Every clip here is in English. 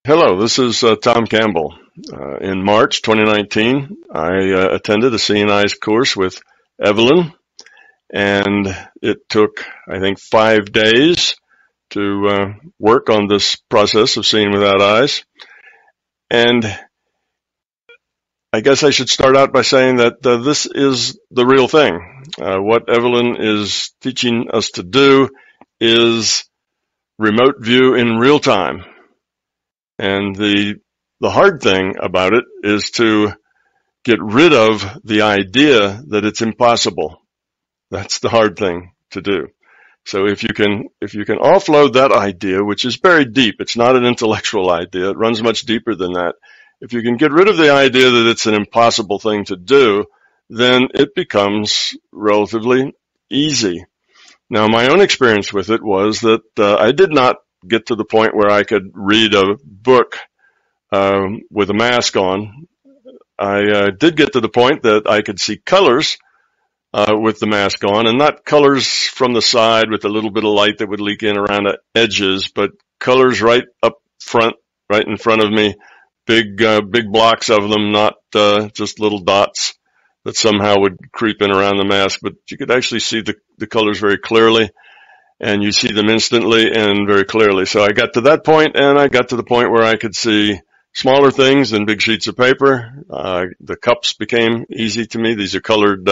Hello, this is Tom Campbell. In March 2019, I attended a CNI's course with Evelyn, and it took, I think, 5 days to work on this process of seeing without eyes. And I guess I should start out by saying that this is the real thing. What Evelyn is teaching us to do is remote view in real time. And the hard thing about it is to get rid of the idea that it's impossible. That's the hard thing to do. So if you can offload that idea, which is buried deep, it's not an intellectual idea, it runs much deeper than that. If you can get rid of the idea that it's an impossible thing to do, then it becomes relatively easy. Now, my own experience with it was that I did not get to the point where I could read a book with a mask on. I did get to the point that I could see colors with the mask on, and not colors from the side with a little bit of light that would leak in around the edges, but colors right up front, right in front of me, big blocks of them, not just little dots that somehow would creep in around the mask, but you could actually see the colors very clearly. And you see them instantly and very clearly. So I got to that point, and I got to the point where I could see smaller things than big sheets of paper. The cups became easy to me. These are colored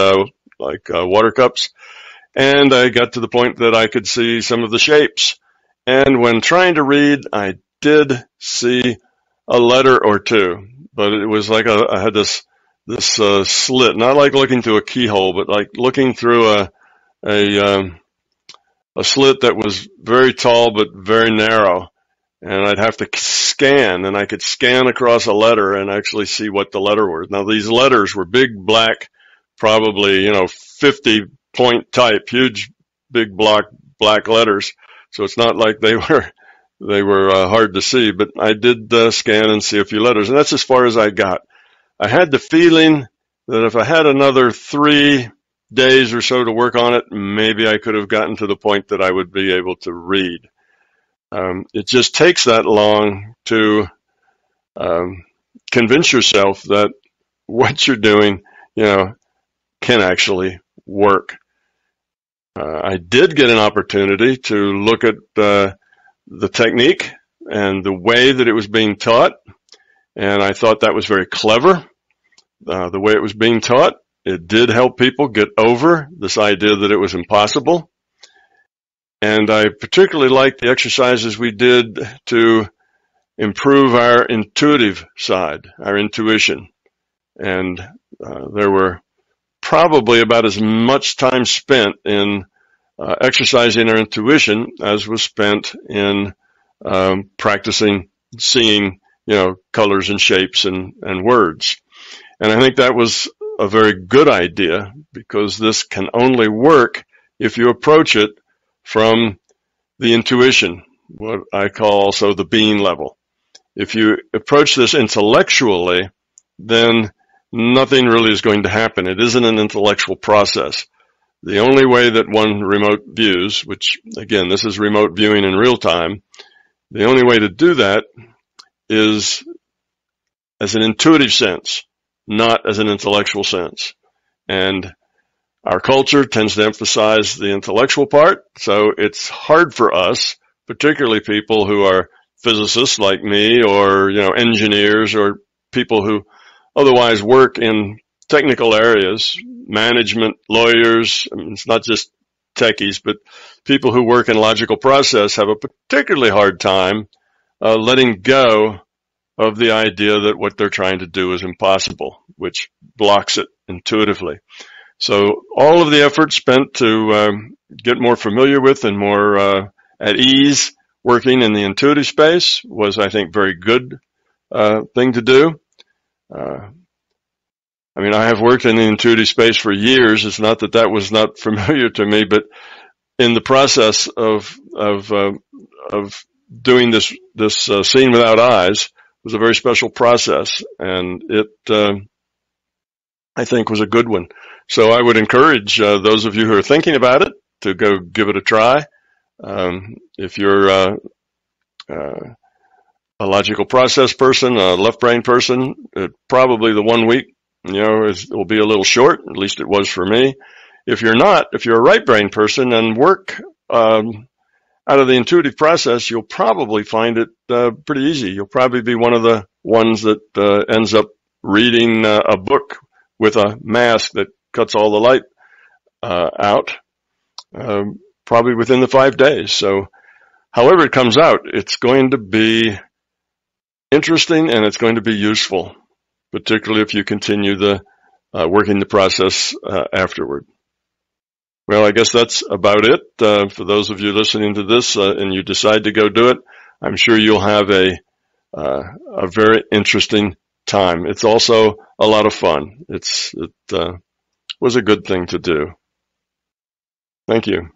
like water cups. And I got to the point that I could see some of the shapes. And when trying to read, I did see a letter or two, but it was like I had this slit, not like looking through a keyhole, but like looking through a slit that was very tall but very narrow, and I'd have to scan, and I could scan across a letter and actually see what the letter was. Now, these letters were big black, probably 50-point type, huge big black letters. So it's not like they were hard to see, but I did scan and see a few letters, and that's as far as I got. I had the feeling that if I had another 3 days or so to work on it, maybe I could have gotten to the point that I would be able to read. It just takes that long to convince yourself that what you're doing, can actually work. I did get an opportunity to look at the technique and the way that it was being taught, and I thought that was very clever, the way it was being taught. It did help people get over this idea that it was impossible. And I particularly liked the exercises we did to improve our intuitive side, our intuition. And there were probably about as much time spent in exercising our intuition as was spent in practicing seeing, colors and shapes and words. And I think that was a very good idea, because this can only work if you approach it from the intuition, what I call also the being level. If you approach this intellectually, then nothing really is going to happen. It isn't an intellectual process. The only way that one remote views, which again, this is remote viewing in real time, the only way to do that is as an intuitive sense, not as an intellectual sense. And our culture tends to emphasize the intellectual part, so it's hard for us, particularly people who are physicists like me, or engineers, or people who otherwise work in technical areas, management, lawyers. It's not just techies, but people who work in logical process have a particularly hard time letting go of the idea that what they're trying to do is impossible, which blocks it intuitively. So all of the effort spent to get more familiar with and more at ease working in the intuitive space was, I think, very good thing to do. I have worked in the intuitive space for years. It's not that was not familiar to me, but in the process of doing this seeing without eyes was a very special process, and it I think was a good one. So I would encourage those of you who are thinking about it to go give it a try. If you're a logical process person, a left brain person, probably the 1 week, will be a little short. At least it was for me. If you're not, if you're a right brain person and work out of the intuitive process, you'll probably find it pretty easy. You'll probably be one of the ones that ends up reading a book with a mask that cuts all the light out, probably within the 5 days. So however it comes out, it's going to be interesting and it's going to be useful, particularly if you continue the working the process afterward. Well, I guess that's about it. For those of you listening to this and you decide to go do it, I'm sure you'll have a very interesting time. It's also a lot of fun. It was a good thing to do. Thank you.